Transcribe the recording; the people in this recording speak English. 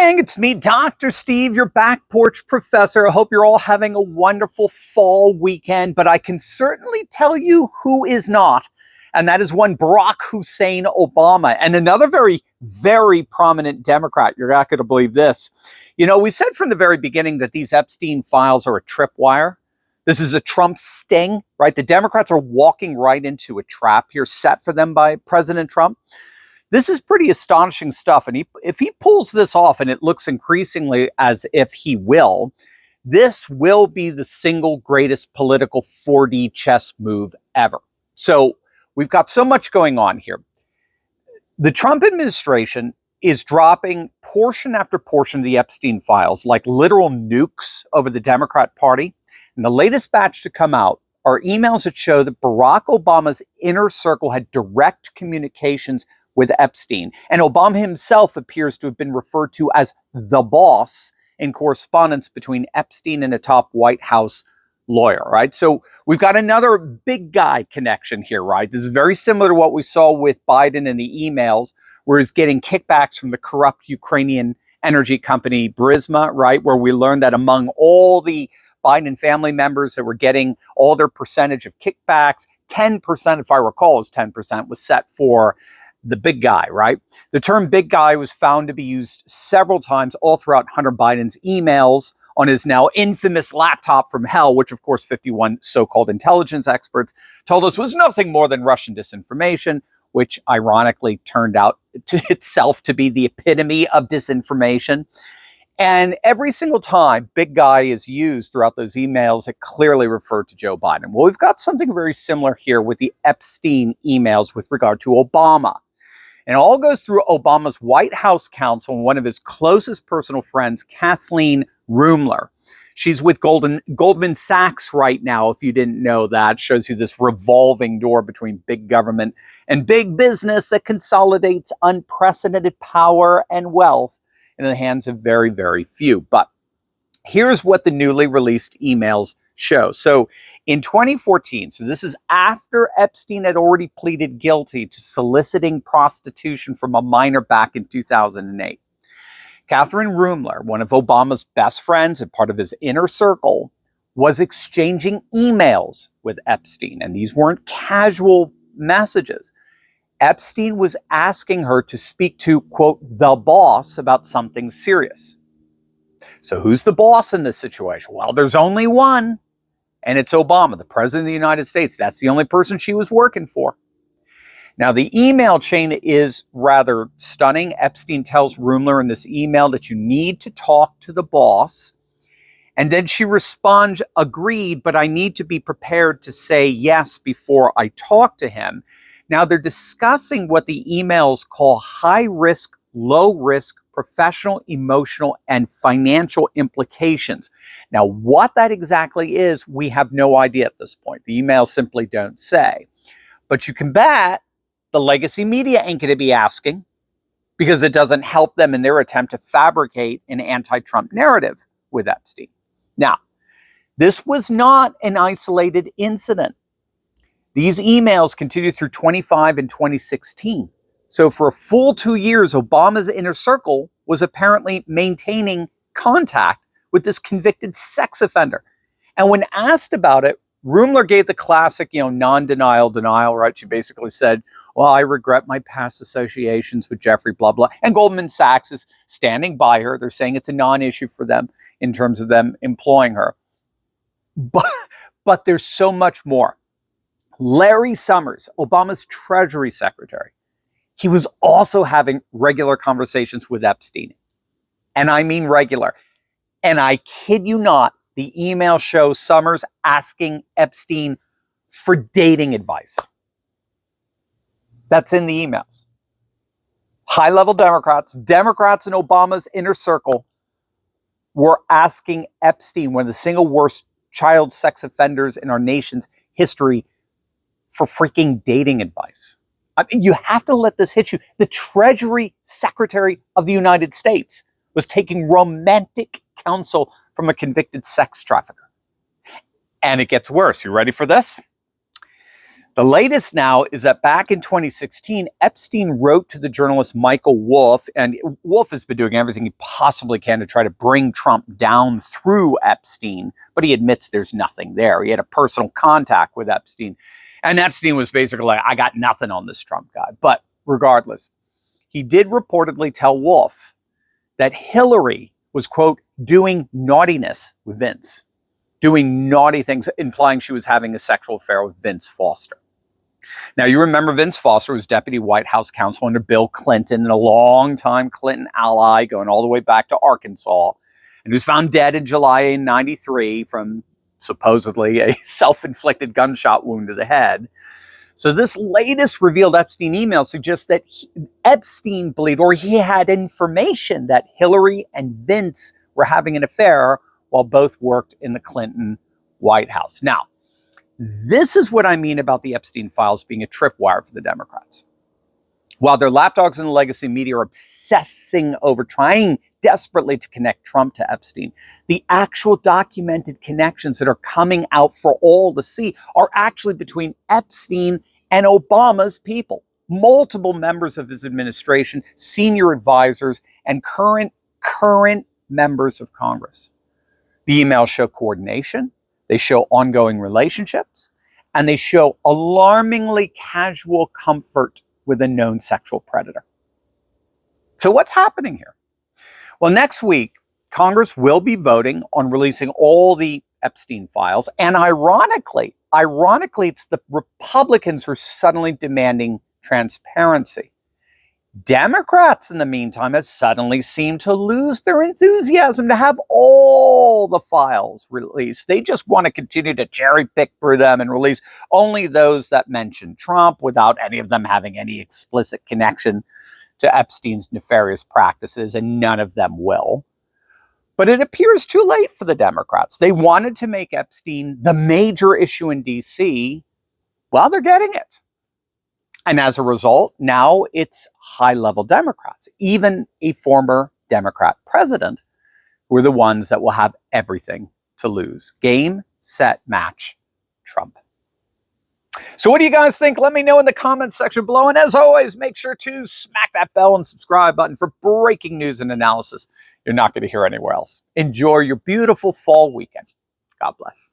gang, it's me, Dr. Steve, your back porch professor. I hope you're all having a wonderful fall weekend, but I can certainly tell you who is not, and that is one Barack Hussein Obama, and another very, very prominent Democrat. You're not going to believe this. You know, we said from the very beginning that these Epstein files are a tripwire. This is a Trump sting, right? The Democrats are walking right into a trap here set for them by President Trump. This is pretty astonishing stuff. And if he pulls this off, and it looks increasingly as if he will, this will be the single greatest political 4D chess move ever. So we've got so much going on here. The Trump administration is dropping portion after portion of the Epstein files like literal nukes over the Democrat Party. And the latest batch to come out are emails that show that Barack Obama's inner circle had direct communications with Epstein. And Obama himself appears to have been referred to as the boss in correspondence between Epstein and a top White House lawyer, right? So we've got another big guy connection here, right? This is very similar to what we saw with Biden and the emails, where he's getting kickbacks from the corrupt Ukrainian energy company Burisma, right? Where we learned that among all the Biden family members that were getting all their percentage of kickbacks, 10%, if I recall, is 10%, was set for the big guy, right? The term big guy was found to be used several times all throughout Hunter Biden's emails on his now infamous laptop from hell, which of course 51 so-called intelligence experts told us was nothing more than Russian disinformation, which ironically turned out to itself to be the epitome of disinformation. And every single time big guy is used throughout those emails, it clearly referred to Joe Biden. Well, we've got something very similar here with the Epstein emails with regard to Obama. And it all goes through Obama's White House counsel and one of his closest personal friends, Kathleen Rumler. She's with Goldman Sachs right now, if you didn't know that. Shows you this revolving door between big government and big business that consolidates unprecedented power and wealth in the hands of very, very few. But here's what the newly released emails show. So in 2014, so this is after Epstein had already pleaded guilty to soliciting prostitution from a minor back in 2008. Catherine Rumler, one of Obama's best friends and part of his inner circle, was exchanging emails with Epstein. And these weren't casual messages. Epstein was asking her to speak to, quote, the boss about something serious. So who's the boss in this situation? Well, there's only one, and it's Obama, the president of the United States. That's the only person she was working for. Now, the email chain is rather stunning. Epstein tells Rumler in this email that you need to talk to the boss. And then she responds, agreed, but I need to be prepared to say yes before I talk to him. Now, they're discussing what the emails call high risk, low risk, professional, emotional, and financial implications. Now, what that exactly is, we have no idea at this point. The emails simply don't say. But you can bet the legacy media ain't going to be asking, because it doesn't help them in their attempt to fabricate an anti-Trump narrative with Epstein. Now, this was not an isolated incident. These emails continued through 2015 and 2016. So for a full 2 years, Obama's inner circle was apparently maintaining contact with this convicted sex offender. And when asked about it, Rumler gave the classic, non-denial denial, right? She basically said, well, I regret my past associations with Jeffrey, blah, blah. And Goldman Sachs is standing by her. They're saying it's a non-issue for them in terms of them employing her. But there's so much more. Larry Summers, Obama's Treasury Secretary, he was also having regular conversations with Epstein. And I mean regular. And I kid you not, the email shows Summers asking Epstein for dating advice. That's in the emails. High-level Democrats in Obama's inner circle were asking Epstein, one of the single worst child sex offenders in our nation's history, for freaking dating advice. I mean, you have to let this hit you. The Treasury Secretary of the United States was taking romantic counsel from a convicted sex trafficker. And it gets worse. You ready for this? The latest now is that back in 2016, Epstein wrote to the journalist Michael Wolff, and Wolff has been doing everything he possibly can to try to bring Trump down through Epstein, but he admits there's nothing there. He had a personal contact with Epstein, and Epstein was basically like, I got nothing on this Trump guy. But regardless, he did reportedly tell Wolff that Hillary was, quote, doing naughtiness with Vince, doing naughty things, implying she was having a sexual affair with Vince Foster. Now, you remember Vince Foster was deputy White House counsel under Bill Clinton and a longtime Clinton ally going all the way back to Arkansas, and who was found dead in July in 93 from supposedly a self-inflicted gunshot wound to the head. So this latest revealed Epstein email suggests that Epstein believed, or he had information that Hillary and Vince were having an affair while both worked in the Clinton White House. Now, this is what I mean about the Epstein files being a tripwire for the Democrats. While their lapdogs and the legacy media are obsessing over trying desperately to connect Trump to Epstein, the actual documented connections that are coming out for all to see are actually between Epstein and Obama's people, multiple members of his administration, senior advisors, and current members of Congress. The emails show coordination, they show ongoing relationships, and they show alarmingly casual comfort with a known sexual predator. So what's happening here? Well, next week, Congress will be voting on releasing all the Epstein files. And ironically, it's the Republicans who are suddenly demanding transparency. Democrats, in the meantime, have suddenly seemed to lose their enthusiasm to have all the files released. They just want to continue to cherry pick through them and release only those that mention Trump without any of them having any explicit connection to Epstein's nefarious practices, and none of them will. But it appears too late for the Democrats. They wanted to make Epstein the major issue in D.C. Well, they're getting it. And as a result, now it's high-level Democrats, even a former Democrat president, who are the ones that will have everything to lose. Game, set, match, Trump. So what do you guys think? Let me know in the comments section below. And as always, make sure to smack that bell and subscribe button for breaking news and analysis you're not going to hear anywhere else. Enjoy your beautiful fall weekend. God bless.